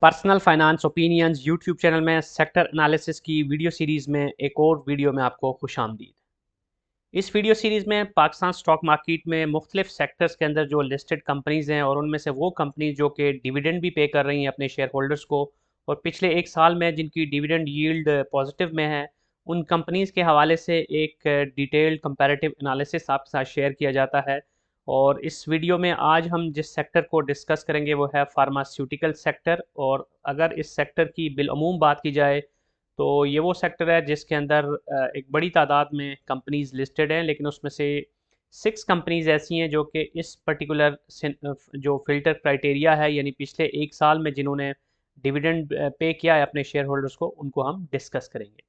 Personal finance opinions YouTube channel में sector analysis की video series में एक और वीडियो में आपको खुशामदीद। इस वीडियो सीरीज़ में पाकिस्तान स्टॉक मार्केट में मुख्तलिफ सेक्टर्स के अंदर जो लिस्टेड कंपनीज़ हैं और उनमें से वो कंपनीज जो कि डिविडेंड भी पे कर रही हैं अपने शेयर होल्डर्स को और पिछले एक साल में जिनकी डिविडेंड यील्ड पॉजिटिव में है, उन कंपनीज़ के हवाले से एक डिटेल्ड कंपैरेटिव एनालिसिस आपके साथ शेयर किया जाता है। और इस वीडियो में आज हम जिस सेक्टर को डिस्कस करेंगे वो है फार्मास्यूटिकल सेक्टर। और अगर इस सेक्टर की बिलअमूम बात की जाए तो ये वो सेक्टर है जिसके अंदर एक बड़ी तादाद में कंपनीज लिस्टेड हैं, लेकिन उसमें से 6 कंपनीज ऐसी हैं जो कि इस पर्टिकुलर जो फिल्टर क्राइटेरिया है, यानी पिछले एक साल में जिन्होंने डिविडेंड पे किया है अपने शेयर होल्डर्स को, उनको हम डिस्कस करेंगे।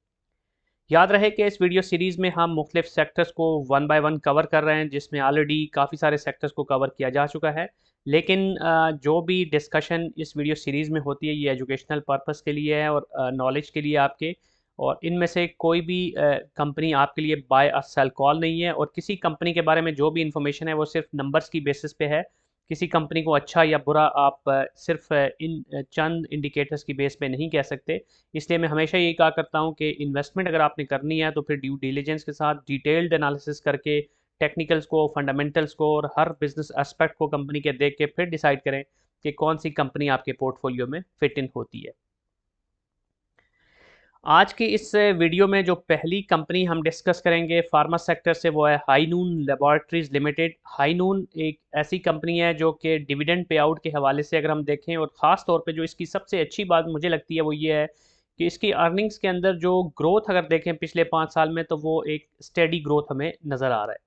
याद रहे कि इस वीडियो सीरीज़ में हम मुख्तलिफ सेक्टर्स को वन बाय वन कवर कर रहे हैं, जिसमें ऑलरेडी काफ़ी सारे सेक्टर्स को कवर किया जा चुका है। लेकिन जो भी डिस्कशन इस वीडियो सीरीज़ में होती है ये एजुकेशनल पर्पस के लिए है और नॉलेज के लिए आपके। और इनमें से कोई भी कंपनी आपके लिए बाय और सेल कॉल नहीं है, और किसी कंपनी के बारे में जो भी इंफॉर्मेशन है वो सिर्फ नंबर्स की बेसिस पे है। किसी कंपनी को अच्छा या बुरा आप सिर्फ इन चंद इंडिकेटर्स की बेस पे नहीं कह सकते। इसलिए मैं हमेशा यही कहा करता हूँ कि इन्वेस्टमेंट अगर आपने करनी है तो फिर ड्यू डिलिजेंस के साथ डिटेल्ड एनालिसिस करके टेक्निकल्स को, फंडामेंटल्स को और हर बिजनेस एस्पेक्ट को कंपनी के देख के फिर डिसाइड करें कि कौन सी कंपनी आपके पोर्टफोलियो में फिट इन होती है। आज की इस वीडियो में जो पहली कंपनी हम डिस्कस करेंगे फार्मा सेक्टर से वो है हाईनून लेबॉरेटरीज लिमिटेड। हाईनून एक ऐसी कंपनी है जो कि डिविडेंड पे आउट के हवाले से अगर हम देखें, और ख़ास तौर पे जो इसकी सबसे अच्छी बात मुझे लगती है वो ये है कि इसकी अर्निंग्स के अंदर जो ग्रोथ अगर देखें पिछले 5 साल में, तो वो एक स्टेडी ग्रोथ हमें नज़र आ रहा है।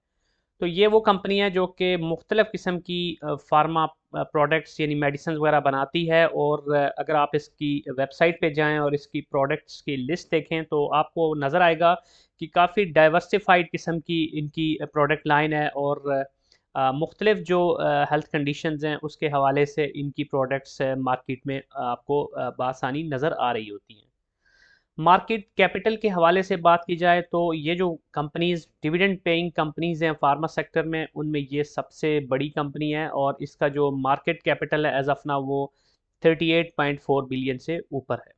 तो ये वो कंपनी है जो कि मुख्तलिफ़ किस्म की फार्मा प्रोडक्ट्स यानी मेडिसिन वगैरह बनाती है। और अगर आप इसकी वेबसाइट पे जाएं और इसकी प्रोडक्ट्स की लिस्ट देखें तो आपको नज़र आएगा कि काफ़ी डाइवर्सिफाइड किस्म की इनकी प्रोडक्ट लाइन है। और मुख्तलिफ़ जो हेल्थ कंडीशंस हैं उसके हवाले से इनकी प्रोडक्ट्स मार्केट में आपको बआसानी नज़र आ रही होती हैं। मार्केट कैपिटल के हवाले से बात की जाए तो ये जो कंपनीज डिविडेंड पेइंग कंपनीज हैं फार्मा सेक्टर में, उनमें ये सबसे बड़ी कंपनी है और इसका जो मार्केट कैपिटल है एज ऑफ नाउ वो 38.4 बिलियन से ऊपर है।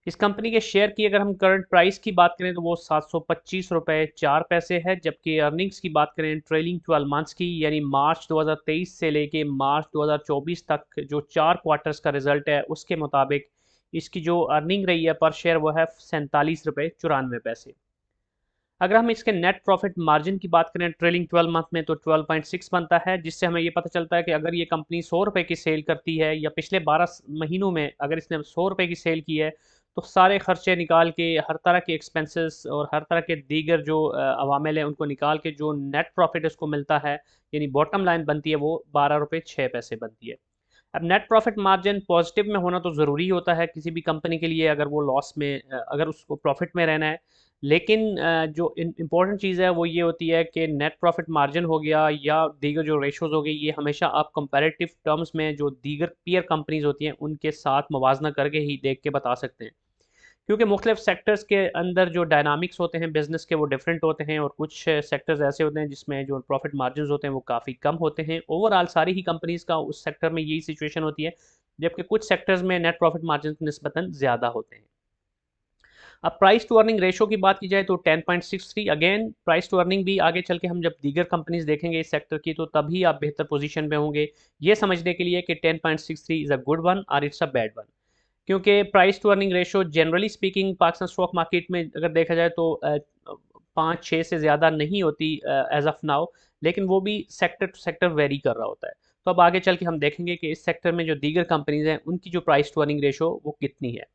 इस कंपनी के शेयर की अगर हम करंट प्राइस की बात करें तो वो 725 रुपये 4 पैसे है, जबकि अर्निंग्स की बात करें ट्रेलिंग 12 मंथ्स की, यानी मार्च 2023 से लेके मार्च 2024 तक जो 4 क्वार्टर्स का रिजल्ट है उसके मुताबिक इसकी जो अर्निंग रही है पर शेयर वो है 47 रुपये 94 पैसे। अगर हम इसके नेट प्रॉफिट मार्जिन की बात करें ट्रेलिंग 12 मंथ में तो 12.6 बनता है, जिससे हमें ये पता चलता है कि अगर ये कंपनी 100 रुपये की सेल करती है या पिछले 12 महीनों में अगर इसने 100 रुपये की सेल की है, तो सारे खर्चे निकाल के हर तरह के एक्सपेंसेस और हर तरह के दीगर जो अवामिल हैं उनको निकाल के जो नेट प्रॉफिट उसको मिलता है, यानी बॉटम लाइन बनती है, वो 12 रुपये 6 पैसे बनती है। अब नेट प्रॉफिट मार्जिन पॉजिटिव में होना तो ज़रूरी होता है किसी भी कंपनी के लिए अगर वो लॉस में अगर उसको प्रॉफिट में रहना है। लेकिन जो इम्पोर्टेंट चीज़ है वो ये होती है कि नेट प्रॉफिट मार्जिन हो गया या दीगर जो रेशोज़ हो गई, ये हमेशा आप कंपैरेटिव टर्म्स में जो दीगर पीयर कंपनीज होती हैं उनके साथ मवाजना करके ही देख के बता सकते हैं। क्योंकि मुख्तलिफ सेक्टर्स के अंदर जो डायनामिक्स होते हैं बिजनेस के वो डिफरेंट होते हैं, और कुछ सेक्टर्स ऐसे होते हैं जिसमें जो प्रॉफिट मार्जिन होते हैं वो काफ़ी कम होते हैं। ओवरऑल सारी ही कंपनीज का उस सेक्टर में यही सिचुएशन होती है, जबकि कुछ सेक्टर्स में नेट प्रॉफिट मार्जिन निस्बतन ज़्यादा होते हैं। अब प्राइस टू अर्निंग रेशो की बात की जाए तो 10.63। अगेन प्राइस टू अर्निंग भी आगे चल के हम जब दीगर कंपनीज देखेंगे इस सेक्टर की तो तभी आप बेहतर पोजीशन में होंगे ये समझने के लिए कि 10.63 इज़ अ गुड वन और इट्स अ बैड वन। क्योंकि price to earning ratio generally speaking Pakistan stock market में अगर देखा जाए तो 5-6 से ज़्यादा नहीं होती एज ऑफ नाउ, लेकिन वो भी सेक्टर टू सेक्टर वेरी कर रहा होता है। तो अब आगे चल के हम देखेंगे कि इस सेक्टर में जो दीगर कंपनीज हैं उनकी जो प्राइस टू अर्निंग रेशो वो कितनी है।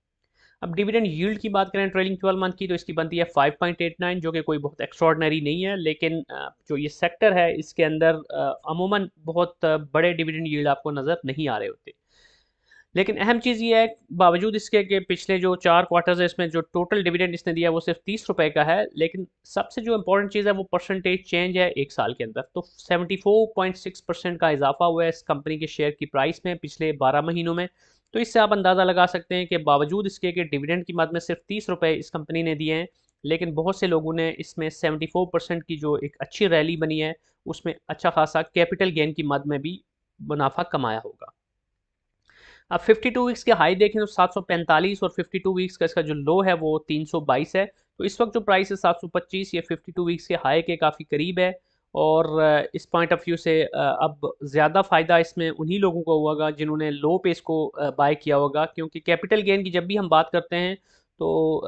अब डिविडेंड यील्ड की बात करें ट्रेलिंग 12 मंथ की तो इसकी बनती है 5.89, जो कि कोई बहुत एक्स्ट्रॉर्डनरी नहीं है, लेकिन जो ये सेक्टर है इसके अंदर अमूमन बहुत बड़े डिविडेंड यील्ड आपको नज़र नहीं आ रहे होते। लेकिन अहम चीज़ ये है बावजूद इसके कि पिछले जो 4 क्वार्टर्स है इसमें जो टोटल डिविडेंड इसने दिया है वो सिर्फ 30 रुपये का है, लेकिन सबसे जो इंपॉर्टेंट चीज़ है वो परसेंटेज चेंज है एक साल के अंदर। तो 74.6% का इजाफा हुआ है इस कंपनी के शेयर की प्राइस में पिछले 12 महीनों में। तो इससे आप अंदाज़ा लगा सकते हैं कि बावजूद इसके कि डिविडेंड की मद में सिर्फ 30 रुपये इस कंपनी ने दिए हैं, लेकिन बहुत से लोगों ने इसमें 74% की जो एक अच्छी रैली बनी है उसमें अच्छा खासा कैपिटल गेन की मद में भी मुनाफा कमाया होगा। अब 52 वीक्स के हाई देखें तो 745 और 52 वीक्स का इसका जो लो है वो 322 है। तो इस वक्त जो प्राइस है 725 ये 52 वीक्स के हाई के काफ़ी करीब है। और इस पॉइंट ऑफ व्यू से अब ज़्यादा फ़ायदा इसमें उन्हीं लोगों को होगा जिन्होंने लो पे इसको बाय किया होगा, क्योंकि कैपिटल गेन की जब भी हम बात करते हैं तो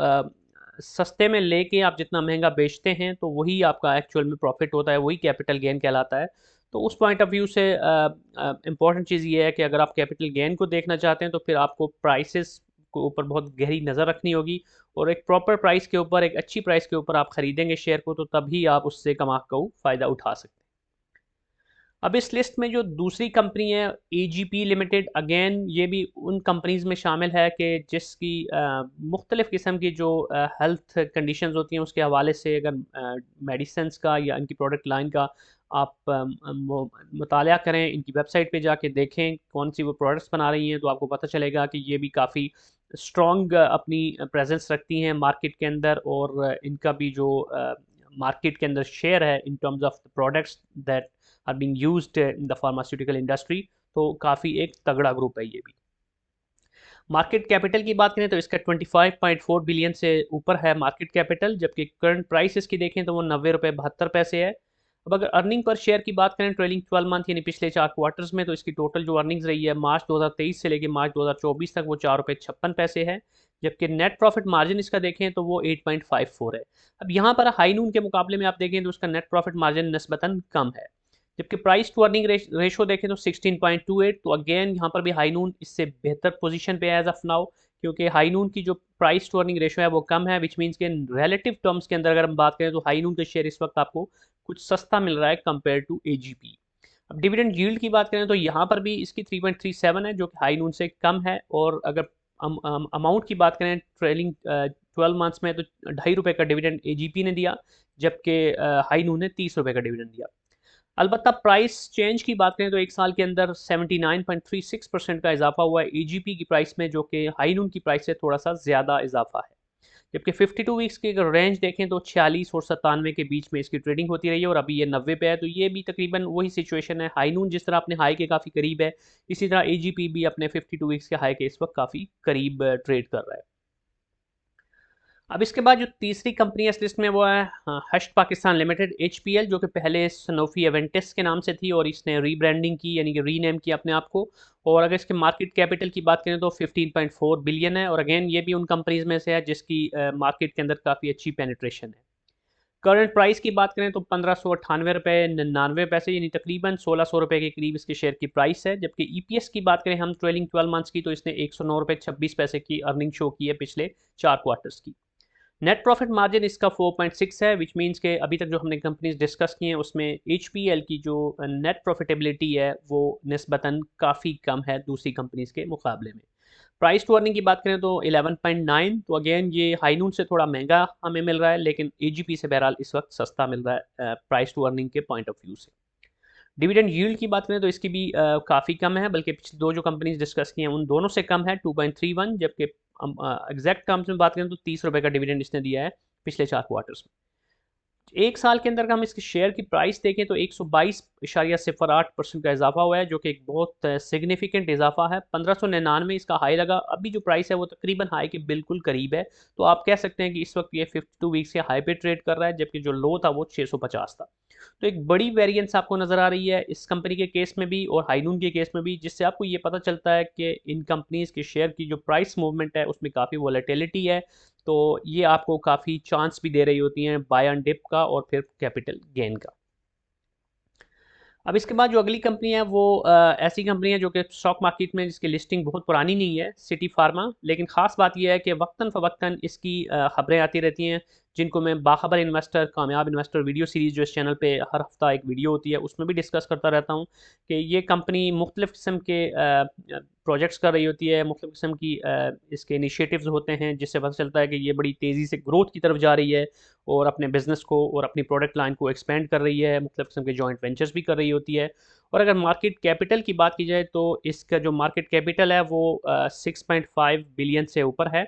सस्ते में लेके आप जितना महंगा बेचते हैं तो वही आपका एक्चुअल में प्रॉफिट होता है, वही कैपिटल गेन कहलाता है। तो उस पॉइंट ऑफ व्यू से इम्पॉर्टेंट चीज़ ये है कि अगर आप कैपिटल गेन को देखना चाहते हैं तो फिर आपको प्राइसेस के ऊपर बहुत गहरी नज़र रखनी होगी, और एक प्रॉपर प्राइस के ऊपर, एक अच्छी प्राइस के ऊपर आप ख़रीदेंगे शेयर को तो तभी आप उससे कमा को फ़ायदा उठा सकते हैं। अब इस लिस्ट में जो दूसरी कंपनी है एजीपी लिमिटेड, अगेन ये भी उन कंपनीज़ में शामिल है कि जिसकी मुख्तलिफ़ किस्म की जो हेल्थ कंडीशंस होती हैं उसके हवाले से अगर मेडिसिन्स का या इनकी प्रोडक्ट लाइन का आप मुताला करें, इनकी वेबसाइट पे जाके देखें कौन सी वो प्रोडक्ट्स बना रही हैं, तो आपको पता चलेगा कि ये भी काफ़ी स्ट्रॉन्ग अपनी प्रेजेंस रखती हैं मार्केट के अंदर, और इनका भी जो मार्केट के अंदर शेयर है in terms of the products that are being used in the pharmaceutical industry, तो काफ़ी एक तगड़ा ग्रुप है ये भी। मार्केट कैपिटल की बात करें तो इसका 25.4 बिलियन से ऊपर है मार्केट कैपिटल, जबकि करंट प्राइस इसकी देखें तो वो 90 रुपये 72 पैसे है। अब अगर अर्निंग पर शेयर की बात करें ट्रेलिंग 12 मंथ यानी पिछले 4 क्वार्टर्स में, तो इसकी टोटल जो अर्निंग्स रही है मार्च 2023 से लेकर मार्च 2024 तक वो 4 रुपये 56 पैसे है। जबकि नेट प्रॉफिट मार्जिन इसका देखें तो वो 8.54 है। अब यहाँ पर हाई नून के मुकाबले में आप देखें तो उसका नेट प्रॉफिट मार्जिन निस्बतन कम है। जबकि प्राइस टू अर्निंग रेशो देखें तो 16.28, तो अगेन यहाँ पर भी हाई नून इससे बेहतर पोजीशन पे है एज ऑफ नाउ, क्योंकि हाई नून की जो प्राइस टू अर्निंग रेशो है वो कम है, विच मीन्स के रिलेटिव टर्म्स के अंदर अगर हम बात करें तो हाई नून का शेयर इस वक्त आपको कुछ सस्ता मिल रहा है कंपेयर टू एजीपी। अब डिविडेंड यील्ड की बात करें तो यहाँ पर भी इसकी 3.37 है जो कि हाई नून से कम है, और अगर अमाउंट की बात करें ट्रेलिंग 12 मंथ्स में तो ₹2.5 का डिविडेंड एजीपी ने दिया, जबकि हाई नून ने ₹30 का डिविडेंड दिया। अलबत्ता प्राइस चेंज की बात करें तो एक साल के अंदर 79.36% का इजाफा हुआ है एजीपी की प्राइस में, जो कि हाई नून की प्राइस से थोड़ा सा ज़्यादा इजाफा है। जबकि 52 वीक्स की अगर रेंज देखें तो 46 और 97 के बीच में इसकी ट्रेडिंग होती रही है, और अभी ये 90 पे है, तो ये भी तकरीबन वही सिचुएशन है। हाई नून जिस तरह अपने हाई के काफ़ी करीब है, इसी तरह एजीपी भी अपने 52 वीक्स के हाई के इस वक्त काफ़ी करीब ट्रेड कर रहा है। अब इसके बाद जो तीसरी कंपनी है इस लिस्ट में वो है हश्त पाकिस्तान लिमिटेड एचपीएल, जो कि पहले सनोफी एवेंटिस के नाम से थी और इसने रीब्रांडिंग की यानी कि रीनेम किया अपने आप को। और अगर इसके मार्केट कैपिटल की बात करें तो 15.4 बिलियन है, और अगेन ये भी उन कंपनीज में से है जिसकी मार्केट के अंदर काफ़ी अच्छी पेनिट्रेशन है। करंट प्राइस की बात करें तो 1598 रुपये 99 पैसे यानी तकरीबन 1600 रुपये के करीब इसके शेयर की प्राइस है। जबकि ईपीएस की बात करें हम ट्रेलिंग 12 मंथ्स की, तो इसने 109 रुपये 26 पैसे की अर्निंग शो की है पिछले 4 क्वार्टर्स की। नेट प्रॉफिट मार्जिन इसका 4.6 है, विच मीन्स के अभी तक जो हमने कंपनीज डिस्कस की हैं उसमें एचपीएल की जो नेट प्रॉफिटेबिलिटी है वो निस्बतन काफ़ी कम है दूसरी कंपनीज के मुकाबले में। प्राइस टू अर्निंग की बात करें तो 11.9, तो अगेन ये हाई नून से थोड़ा महंगा हमें मिल रहा है, लेकिन एजीपी से बहरहाल इस वक्त सस्ता मिल रहा है प्राइस टू अर्निंग के पॉइंट ऑफ व्यू से। डिविडेंड यील्ड की बात करें तो इसकी भी काफ़ी कम है, बल्कि पिछले दो जो कंपनीज डिस्कस की हैं उन दोनों से कम है 2.31, जबकि एग्जैक्ट टर्म्स में बात करें तो 30 रुपये का डिविडेंड इसने दिया है पिछले 4 क्वार्टर्स में। एक साल के अंदर हम इसके शेयर की प्राइस देखें तो 122.08% का इजाफा हुआ है, जो कि एक बहुत सिग्निफिकेंट इजाफा है। 1599 इसका हाई लगा, अभी जो प्राइस है वो तकरीबन हाई के बिल्कुल करीब है। तो आप कह सकते हैं कि इस वक्त ये 52 वीक्स के हाई पे ट्रेड कर रहा है, जबकि जो लो था वो 650 था। तो एक बड़ी वेरिएंस आपको नज़र आ रही है इस कंपनी के केस में भी और हाईनून के केस में भी, जिससे आपको ये पता चलता है कि इन कंपनीज के शेयर की जो प्राइस मूवमेंट है उसमें काफ़ी वॉलेटिलिटी है। तो ये आपको काफ़ी चांस भी दे रही होती हैं बाय एंड डिप का और फिर कैपिटल गेन का। अब इसके बाद जो अगली कंपनी है वो ऐसी कंपनी है जो कि स्टॉक मार्केट में जिसकी लिस्टिंग बहुत पुरानी नहीं है, सिटी फार्मा। लेकिन ख़ास बात यह है कि वक्तन फ़वक्तन इसकी खबरें आती रहती हैं, जिनको मैं बाखबर इन्वेस्टर, कामयाब इन्वेस्टर वीडियो सीरीज़ जो इस चैनल पे हर हफ्ता एक वीडियो होती है उसमें भी डिस्कस करता रहता हूँ कि ये कंपनी मुख्तलिफ़ किस्म के प्रोजेक्ट्स कर रही होती है, मुख्तलिफ़ किस्म की इसके इनिशिएटिव्स होते हैं, जिससे पता चलता है कि ये बड़ी तेज़ी से ग्रोथ की तरफ जा रही है और अपने बिज़नेस को और अपनी प्रोडक्ट लाइन को एक्सपेंड कर रही है, मुख्तलिफ़ किस्म के जॉइंट वेंचर्स भी कर रही होती है। और अगर मार्केट कैपिटल की बात की जाए तो इसका जो मार्केट कैपिटल है वो 6.5 बिलियन से ऊपर है,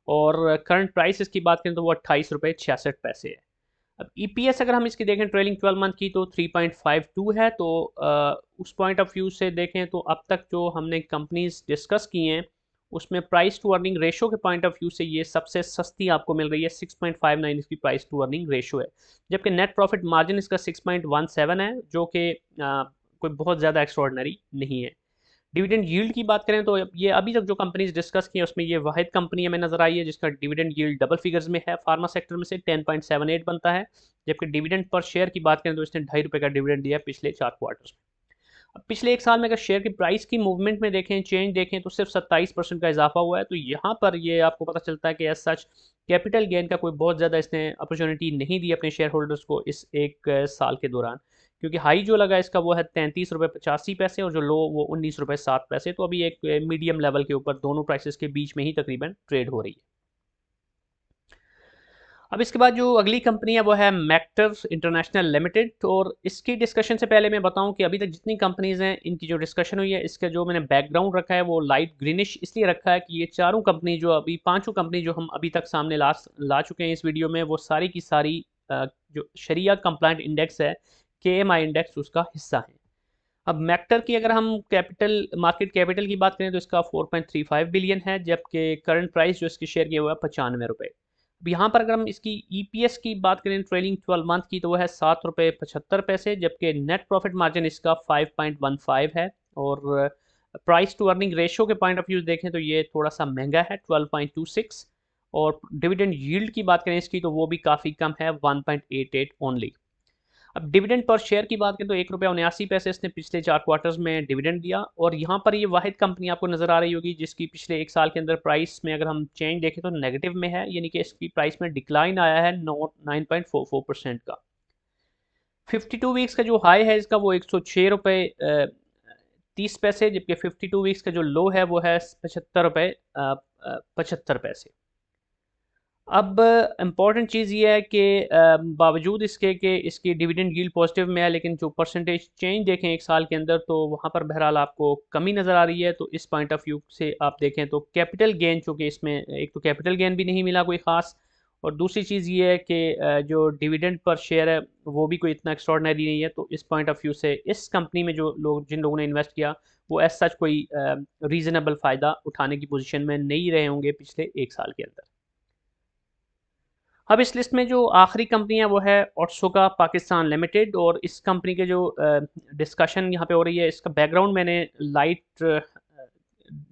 और करंट प्राइस इसकी बात करें तो वो 28 रुपये 66 पैसे है। अब ईपीएस अगर हम इसकी देखें ट्रेलिंग 12 मंथ की तो 3.52 है। तो उस पॉइंट ऑफ व्यू से देखें तो अब तक जो हमने कंपनीज डिस्कस की हैं उसमें प्राइस टू अर्निंग रेशो के पॉइंट ऑफ व्यू से ये सबसे सस्ती आपको मिल रही है। 6.59 इसकी प्राइस टू अर्निंग रेशो है, जबकि नेट प्रॉफिट मार्जिन इसका 6.17 है, जो कि कोई बहुत ज़्यादा एक्स्ट्रॉर्डनरी नहीं है। डिविडेंड यील्ड की बात करें तो ये अभी तक जो कंपनीज डिस्कस की है उसमें ये वाहिद कंपनी हमें नजर आई है जिसका डिविडेंड यील्ड डबल फिगर्स में है। फार्मा सेक्टर में से 10.78 बनता है, जबकि डिविडेंड पर शेयर की बात करें तो इसने ₹2.5 का डिविडेंड दिया है पिछले 4 क्वार्टर्स में। अब पिछले एक साल में अगर शेयर की प्राइस की मूवमेंट में देखें, चेंज देखें, तो सिर्फ 27% का इजाफा हुआ है। तो यहाँ पर ये आपको पता चलता है कि एज सच कैपिटल गेन का कोई बहुत ज़्यादा इसने अपॉर्चुनिटी नहीं दी अपने शेयर होल्डर्स को इस एक साल के दौरान, क्योंकि हाई जो लगा इसका वो है ₹33.85 और जो लो वो ₹19.07। तो अभी एक मीडियम लेवल के ऊपर दोनों प्राइसेस के बीच में ही तकरीबन ट्रेड हो रही है। अब इसके बाद जो अगली कंपनी है वो है मैक्टर इंटरनेशनल लिमिटेड। और इसकी डिस्कशन से पहले मैं बताऊं कि अभी तक जितनी कंपनीज हैं इनकी जो डिस्कशन हुई है, इसका जो मैंने बैकग्राउंड रखा है वो लाइट ग्रीनिश इसलिए रखा है कि ये चारों कंपनी जो अभी पांचों कंपनी जो हम अभी तक सामने ला चुके हैं इस वीडियो में, वो सारी की सारी जो शरिया कंप्लाइंट इंडेक्स है, KMI इंडेक्स, उसका हिस्सा है। अब मैक्टर की अगर हम मार्केट कैपिटल की बात करें तो इसका 4.35 बिलियन है, जबकि करंट प्राइस जो इसके शेयर की है वो है ₹95। अब यहाँ पर अगर हम इसकी ईपीएस की बात करें ट्रेलिंग 12 मंथ की तो वो है ₹7.75, जबकि नेट प्रॉफिट मार्जिन इसका 5.15 है। और प्राइस टू अर्निंग रेशियो के पॉइंट ऑफ व्यू देखें तो ये थोड़ा सा महंगा है, 12.26। और डिविडेंड यील्ड की बात करें इसकी तो वो भी काफ़ी कम है, 1.88 ओनली। अब डिविडेंड पर शेयर की बात करें तो ₹1.79 इसने पिछले 4 क्वार्टर्स में डिविडेंड दिया। और यहाँ पर ये वाहिद कंपनी आपको नज़र आ रही होगी जिसकी पिछले एक साल के अंदर प्राइस में अगर हम चेंज देखें तो नेगेटिव में है, यानी कि इसकी प्राइस में डिक्लाइन आया है 9.44% का। 52 वीक्स का जो हाई है इसका वो ₹106.30, जबकि 52 वीक्स का जो लो है वो है ₹75.75। अब इम्पॉर्टेंट चीज़ ये है कि बावजूद इसके कि इसकी डिविडेंड यील्ड पॉजिटिव में है, लेकिन जो परसेंटेज चेंज देखें एक साल के अंदर तो वहाँ पर बहरहाल आपको कमी नज़र आ रही है। तो इस पॉइंट ऑफ व्यू से आप देखें तो कैपिटल गेन, चूँकि इसमें एक तो कैपिटल गेन भी नहीं मिला कोई ख़ास, और दूसरी चीज़ ये है कि जो डिविडेंड पर शेयर है वो भी कोई इतना एक्स्ट्रॉर्डनरी नहीं है। तो इस पॉइंट ऑफ व्यू से इस कंपनी में जिन लोगों ने इन्वेस्ट किया वो एज सच कोई रीज़नेबल फ़ायदा उठाने की पोजीशन में नहीं रहे होंगे पिछले एक साल के अंदर। अब इस लिस्ट में जो आखिरी कंपनी है वो है ओट्सोका पाकिस्तान लिमिटेड। और इस कंपनी के जो डिस्कशन यहाँ पे हो रही है, इसका बैकग्राउंड मैंने लाइट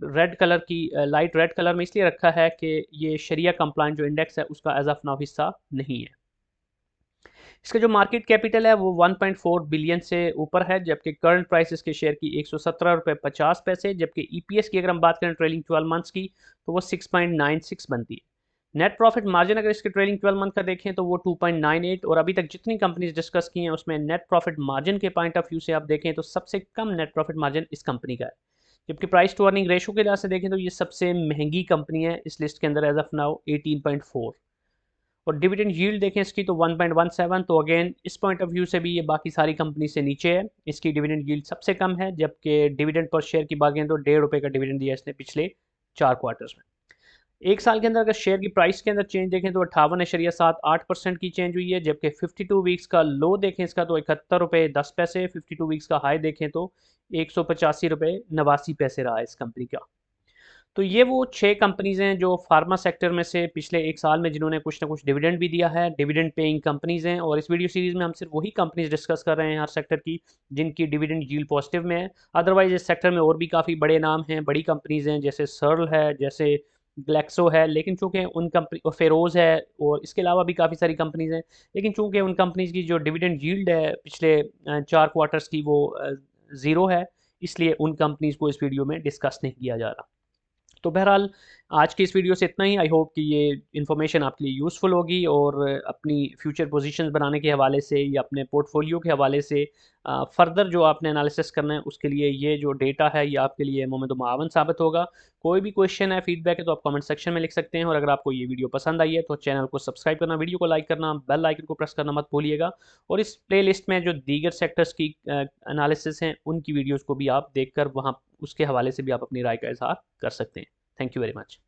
रेड कलर में इसलिए रखा है कि ये शरिया कंप्लाइंट जो इंडेक्स है उसका एज ऑफ नाउ हिस्सा नहीं है। इसका जो मार्केट कैपिटल है वो 1.4 बिलियन से ऊपर है, जबकि करंट प्राइस इसके शेयर की ₹117.50, जबकि ईपीएस की अगर हम बात करें ट्रेलिंग 12 मंथ्स की तो वो 6.96 बनती है। नेट प्रॉफिट मार्जिन अगर इसके ट्रेलिंग 12 मंथ का देखें तो वो 2.98। और अभी तक जितनी कंपनीज डिस्कस की हैं उसमें नेट प्रॉफिट मार्जिन के पॉइंट ऑफ व्यू से आप देखें तो सबसे कम नेट प्रॉफिट मार्जिन इस कंपनी का है, जबकि प्राइस टू अर्निंग रेशो के लिहाज से देखें तो ये सबसे महंगी कंपनी है इस लिस्ट के अंदर एज ऑफ नाउ 18.4। और डिविडेंड यील्ड देखें इसकी तो 1.17। तो अगेन इस पॉइंट ऑफ व्यू से भी ये बाकी सारी कंपनी से नीचे है, इसकी डिविडेंड यील्ड सबसे कम है, जबकि डिविडेंड पर शेयर की बात करें तो ₹1.5 का डिविडेंड दिया इसने पिछले 4 क्वार्टर्स में। एक साल के अंदर अगर शेयर की प्राइस के अंदर चेंज देखें तो 58.78% की चेंज हुई है, जबकि 52 वीक्स का लो देखें इसका तो ₹71.10, 52 वीक्स का हाई देखें तो ₹185.89 रहा है इस कंपनी का। तो ये वो 6 कंपनीज़ हैं जो फार्मा सेक्टर में से पिछले एक साल में जिन्होंने कुछ ना कुछ डिविडेंड भी दिया है, डिविडेंड पेइंग कंपनीज़ हैं। और इस वीडियो सीरीज़ में हम सिर्फ वही कंपनीज डिस्कस कर रहे हैं हर सेक्टर की जिनकी डिविडेंड यील्ड पॉजिटिव में है। अदरवाइज इस सेक्टर में और भी काफ़ी बड़े नाम हैं, बड़ी कंपनीज़ हैं, जैसे सर्ल है, जैसे ग्लैक्सो है, लेकिन चूंकि उन कंपनी और फेरोज़ है, और इसके अलावा भी काफ़ी सारी कंपनीज़ हैं, लेकिन चूंकि उन कंपनीज़ की जो डिविडेंड यील्ड है पिछले 4 क्वार्टर्स की वो ज़ीरो है, इसलिए उन कंपनीज़ को इस वीडियो में डिस्कस नहीं किया जा रहा। तो बहरहाल आज की इस वीडियो से इतना ही। आई होप कि ये इन्फॉर्मेशन आपके लिए यूज़फुल होगी और अपनी फ्यूचर पोजीशंस बनाने के हवाले से या अपने पोर्टफोलियो के हवाले से फर्दर जो आपने एनालिसिस करना है उसके लिए ये जो डेटा है ये आपके लिए मोमेंट मावन साबित होगा। कोई भी क्वेश्चन है, फीडबैक है तो आप कमेंट सेक्शन में लिख सकते हैं। और अगर आपको ये वीडियो पसंद आई है तो चैनल को सब्सक्राइब करना, वीडियो को लाइक करना, बेल आइकन को प्रेस करना मत भूलिएगा। और इस प्लेलिस्ट में जो दीगर सेक्टर्स की एनालिसिस हैं उनकी वीडियोज़ को भी आप देख कर वहाँ उसके हवाले से भी आप अपनी राय का इजहार कर सकते हैं। Thank you very much.